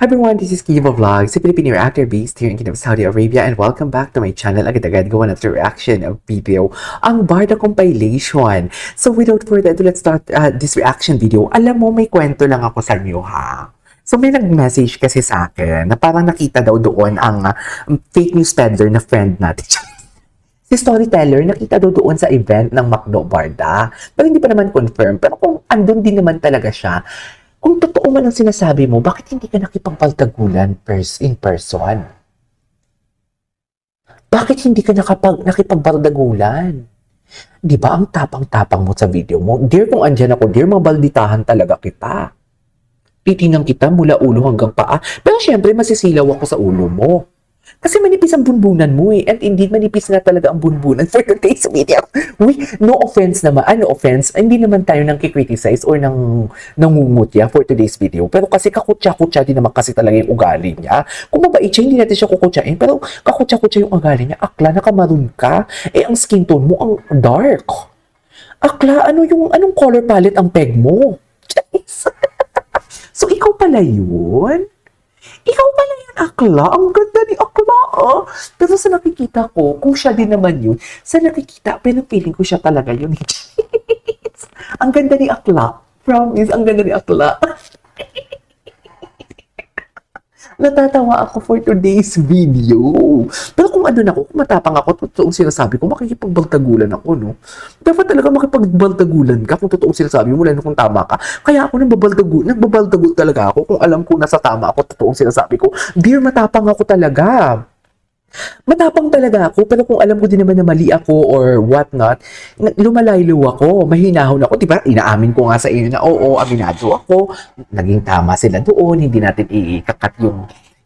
Hi everyone, this is Kiva Vlogs, a Filipino reactor based here in Kingdom of Saudi Arabia, and welcome back to my channel. Agad-agad gawa na reaction of video, ang Barda compilation. So without further ado, let's start this reaction video. Alam mo, may kwento lang ako sa inyo ha. So may nag-message kasi sa akin na parang nakita daw doon ang fake news peddler na friend natin. Si storyteller, nakita daw doon sa event ng Macdo Barda. Pero hindi pa naman confirm. Pero kung andun din naman talaga siya, kung totoo man ang sinasabi mo, bakit hindi ka nakipagpaltagulan in person? Bakit hindi ka nakipagbardagulan? Di ba ang tapang-tapang mo sa video mo? Dear, kung andyan ako, dear, mabalditahan talaga kita. Titinang kita mula ulo hanggang paa. Pero syempre, masisilaw ako sa ulo mo. Kasi manipis ang bunbunan mo eh. And indeed, manipis na talaga ang bunbunan for today's video. No offense naman. No offense. Hindi naman tayo nang kikriticize or nangungutya for today's video. Pero kasi kakutya-kutya din naman kasi talaga yung ugali niya. Kung mabait siya, hindi natin siya kukutyain. Pero kakutya-kutya yung ugali niya. Akla, nakamaroon ka. Eh, ang skin tone mo, ang dark. Akla, anong color palette ang peg mo? So, ikaw pala yun? Ikaw pala yun, akla. Ang ganda ni akla, ah. Pero sa nakikita ko, kung siya din naman yun, sa nakikita, pero feeling ko siya talaga yun. Ang ganda ni akla. Promise, ang ganda ni akla. Natatawa ako for today's video. Pero kung ano na ako, kung matapang ako, totoong sinasabi ko, makikipagbaltagulan ako, no? Dapat talaga makipagbaltagulan ka kung totoong sinasabi mo, lalo kung tama ka. Kaya ako nagbabaltagul talaga ako kung alam ko nasa tama ako, totoong sinasabi ko. Dear, matapang ako talaga. Matapang talaga ako, pero kung alam ko din naman na mali ako or what not, lumalaylo ako, mahinahon ako, diba? Inaamin ko nga sa inyo na oo, aminado ako, naging tama sila doon, hindi natin ikakat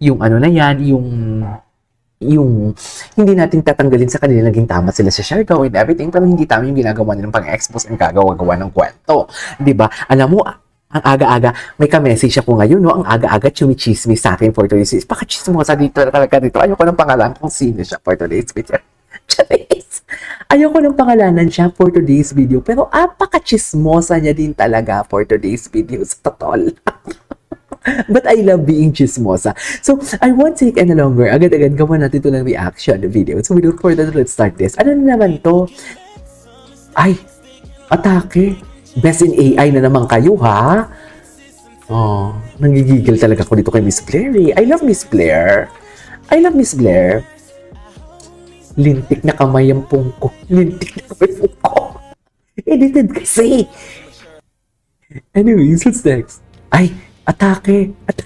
yung ano na yan, yung hindi natin tatanggalin sa kanila, naging tama sila sa Siargao and everything, pero hindi tama yung ginagawa nilang pang-expose and kagawa-gawa ng kwento. Diba? Alam mo, ang aga-aga, may ka-message ako ngayon, no? Ang aga-aga, chumichismis sa akin for today's video. Pakachismosa dito, talaga dito. Ayoko ng pangalan kung sino siya for today's video. Charis! Ayoko ng pangalanan siya for today's video. Pero pakachismosa niya din talaga for today's video. Sa totoo lang. But I love being chismosa. So, I won't take any longer. Agad-agad gawa natin ito ng reaction video. So, without further ado, let's start this. Ano na naman to? Ay, atake. Best in AI na naman kayo, ha? Oh, nanggigigil talaga ako dito kay Miss Blair, eh. I love Miss Blair. I love Miss Blair. Lintik na kamay ang pungko. Lintik na kamay ang pungko. Edited kasi. Anyways, what's next? Ay, atake. Ba't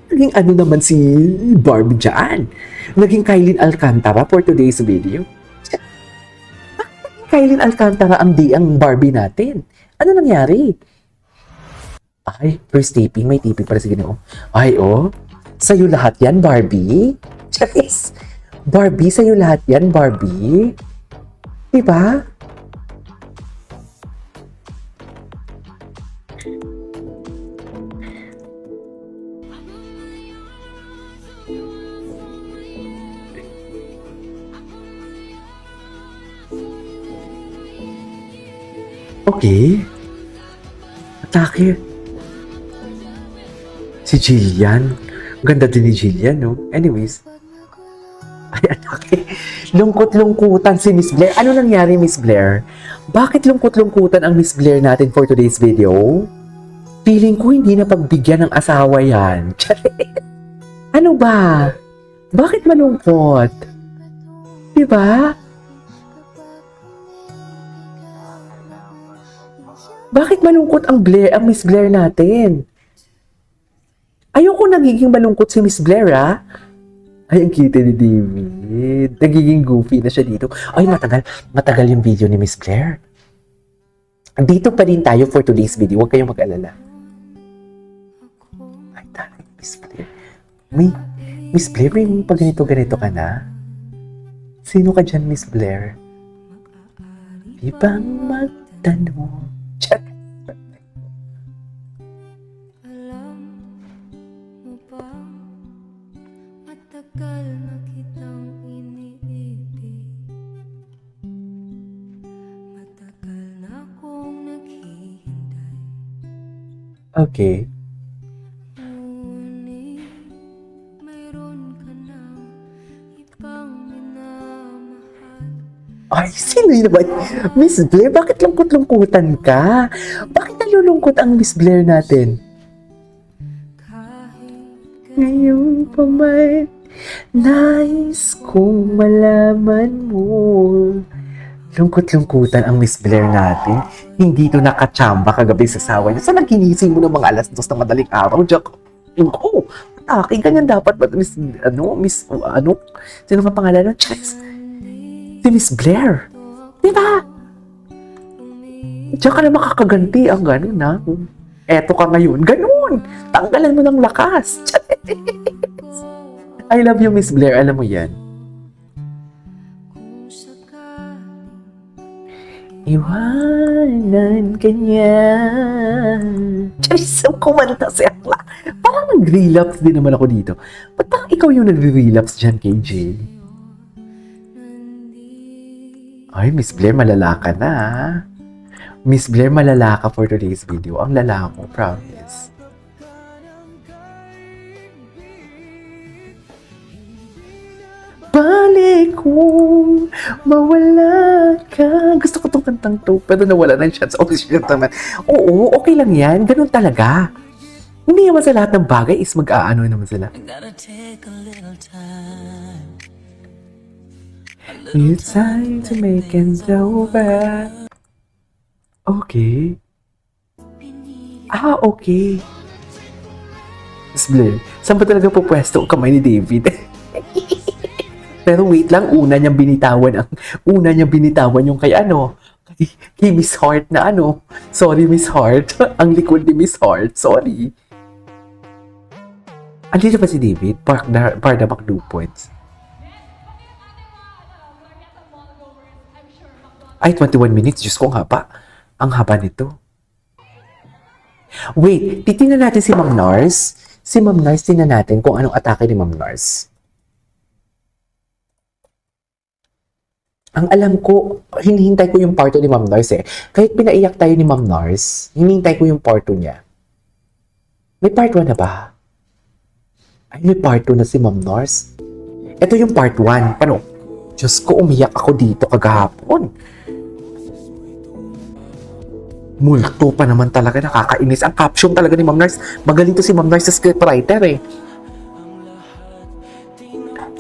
naging ano naman si Barbie dyan? Naging Kylie Alcantara for today's video? Kylie Alcantara ang Barbie natin. Ano nangyari? Ay, first taping. May taping para sa Ginoo. Ay, oh. Sa'yo lahat yan, Barbie? Charis! Barbie, sa'yo lahat yan, Barbie? Diba? Okay. Atake. Si Jillian. Ganda din ni Jillian, no? Anyways. Ay, atake. Lungkot-lungkutan si Miss Blair. Ano nangyari, Miss Blair? Bakit lungkot-lungkutan ang Miss Blair natin for today's video? Feeling ko hindi na pagbigyan ng asawa yan. Ano ba? Bakit malungkot? Diba? Bakit malungkot ang Miss Blair natin? Ayoko nagiging malungkot si Miss Blair, ah. Ay, ang cute ni David. Nagiging goofy na siya dito. Ay, matagal yung video ni Miss Blair. Dito pa rin tayo for today's video. Huwag kayong mag-alala. Ay, taray, Miss Blair. Miss Blair, may pag ganito ka na? Sino ka dyan, Miss Blair? Ibang magtanong. Matagal na kitang iniibig, matagal na akong naghihintay. Okay. Ngunit Ay, sino yun naman? Miss Blair, bakit lungkot-lungkutan ka? Bakit nalulungkot ang Miss Blair natin? kahit Ngayon pa man, nais kong malaman mo. Lungkot-lungkutan ang Miss Blair natin. Hindi to nakachamba kagabi sa sawa niya. Saan naginising mo ng mga alas 2 ng madaling araw, Jack? Oh, atake, ganyan dapat ba, sino nga pangalan nun? Charis. Si Miss Blair. Di ba? Diyan ka na makakaganti ang gano'n, ha? Eto ka ngayon. Ganun! Tanggalan mo ng lakas. I love you, Miss Blair. Alam mo yan. kung sakali Iwanan ka niya. Charis, ang kumanta si Akla. Parang nag-relapse din naman ako dito. Ba't parang ikaw yung nag-relapse dyan, KJ? Ay, Miss Blair, malala ka na. Miss Blair, malala ka for today's video. Ang lala mo, promise. Balik kong mawala ka. Gusto ko tong kantang to, pero nawala ng chance. Oh, shit naman. Oo, okay lang yan. Ganun talaga. Hindi naman sa lahat ng bagay is mag-aano naman sila. Gotta take a little time. It's time to make ends over. Okay. Okay. Miss Blair, saan ba talaga pupwesto ang kamay ni David? Pero wait lang, una niyang binitawan yung kay kay Miss Heart na Sorry, Miss Heart. Ang likod ni Miss Heart. Sorry. Andito ba si David? Parda McDupoints. Ay, 21 minutes. Diyos ko, ang haba. Ang haba nito. Wait, titingnan natin si Ma'am Nars. Si Ma'am Nars, tingnan natin kung anong atake ni Ma'am Nars. Ang alam ko, hinihintay ko yung part 2 ni Ma'am Nars eh. Kahit pinaiyak tayo ni Ma'am Nars, hinihintay ko yung part 2 niya. May part 1 na ba? Ay, may part 2 na si Ma'am Nars. Ito yung part 1. Paano? Diyos ko, umiyak ako dito kagahapon. Multo pa naman talaga, nakakainis. Ang caption talaga ni Ma'am Nars. Magaling to si Ma'am Nars sa scriptwriter eh.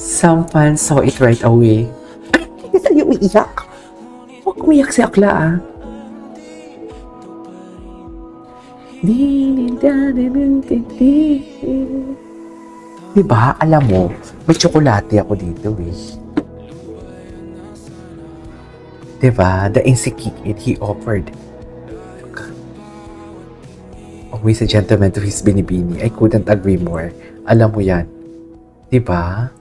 Some fans saw it right away. Ay, hindi tayo umiiyak. Huwag umiyak si Akla ah. Diba? Alam mo, may tsokolate ako dito eh. Diba? The insect kick it, he offered. Always a gentleman to his binibini. I couldn't agree more. Alam mo yan. Diba?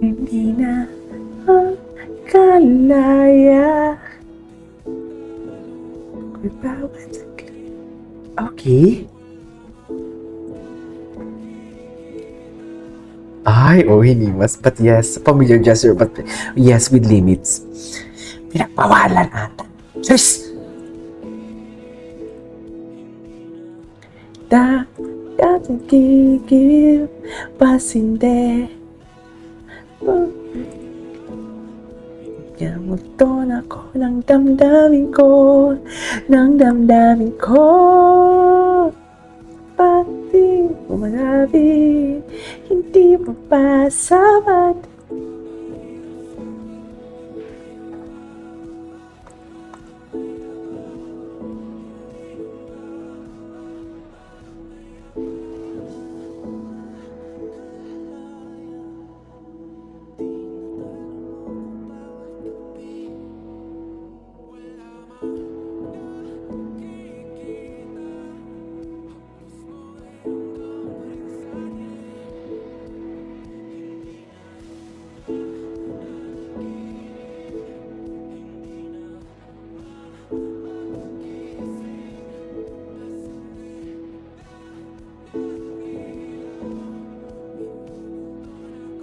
Hindi na kalaya. Okay. Ay, hinimas. But yes, familiar gesture. But yes, with limits. Pinagpawalan ata. Sus! Gigil, pasinde. Yamuton ako ng damdamin ko, pati umarabi, hindi pa pasabat.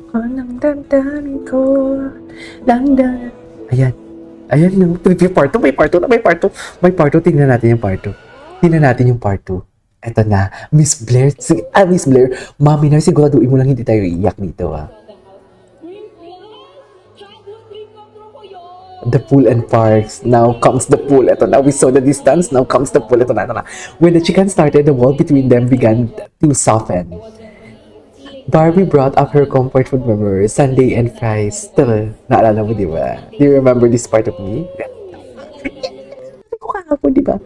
Anong damdamin ko, damdamin. Ayan. Ayan yung preview part 2. May part 2 na, may part 2. May part 2. Tingnan natin yung part 2. Tingnan natin yung part 2. Eto na. Miss Blair. Miss Blair. Mami na, siguraduhin mo lang hindi tayo iiyak dito, ah. The pool and parks. Now comes the pool. Eto na. We saw the distance. Now comes the pool. Eto na, eto na. When the chicken started, the wall between them began to soften. Barbie brought up her comfort food memories, sundae and fries. Tara, naalala mo, di ba? Do you remember this part of me? Sabi ko kahapon, di ba?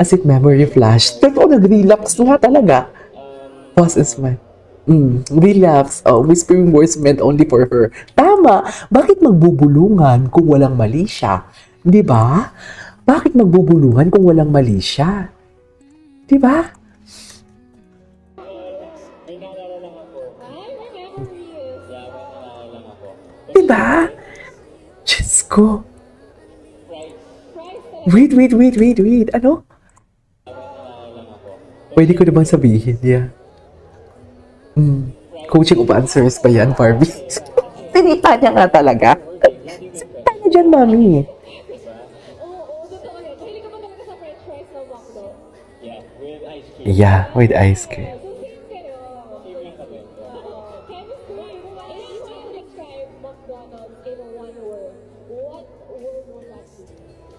As if memory flashed. Totoo, nag-relapse nga talaga. Pause and smile. Relapse. Oh, whispering words meant only for her. Tama. Bakit magbubulungan kung walang mali siya? Di ba? Bakit magbubulungan kung walang mali siya? Di ba? Diba? Diyos ko. Wait. Ano? Pwede ko naman sabihin, yeah. Coaching of answers ba yan, Barbie? Tinita niya nga talaga. Sinita niya dyan, mami. Yeah, with ice cream.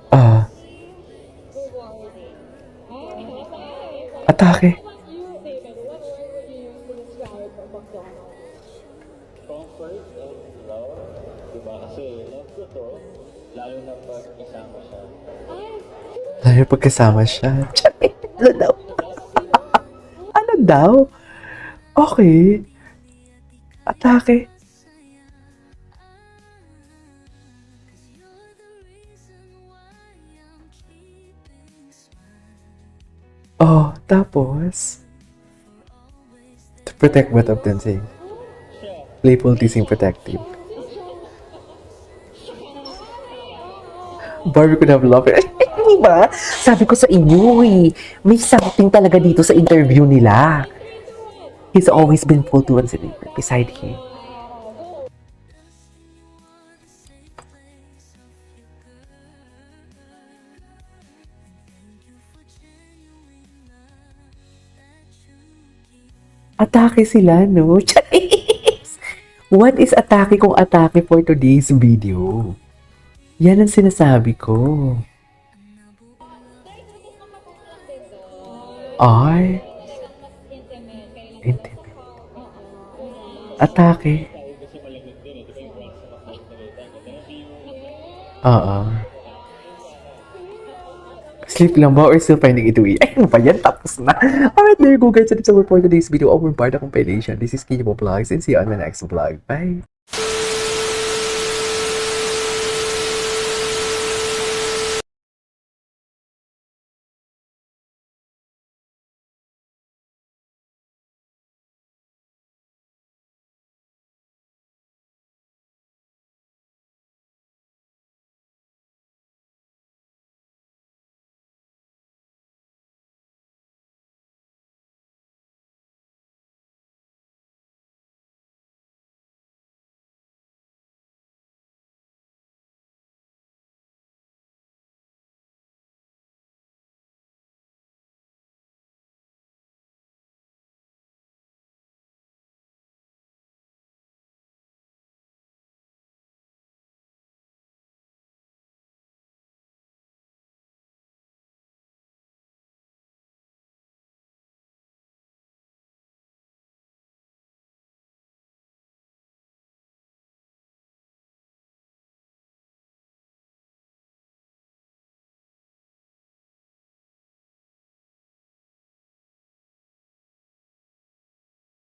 Ah. Atake. Comfort of love, diba? Kasi love ko to, lalo na pag isama siya. Lalo pagkasama siya. Ano daw? Ano daw? Okay. Atake. Oh, tapos to protect what of them say. Playful, teasing, protective. Barbie could have loved it. Diba? Sabi ko sa inyo eh, may something talaga dito sa interview nila. He's always been full to one beside him. Atake sila, no? Charis! What is atake kung atake for today's video? Yan ang sinasabi ko. Ay. Intimate. Atake. Sleep lang ba or still finding it to eat? Ay, ano ba yan? Tapos na. Alright, there you go guys. That's all for today's video. Over part of compilation. This is Kinyo Vlogs and see you on my next vlog. Bye!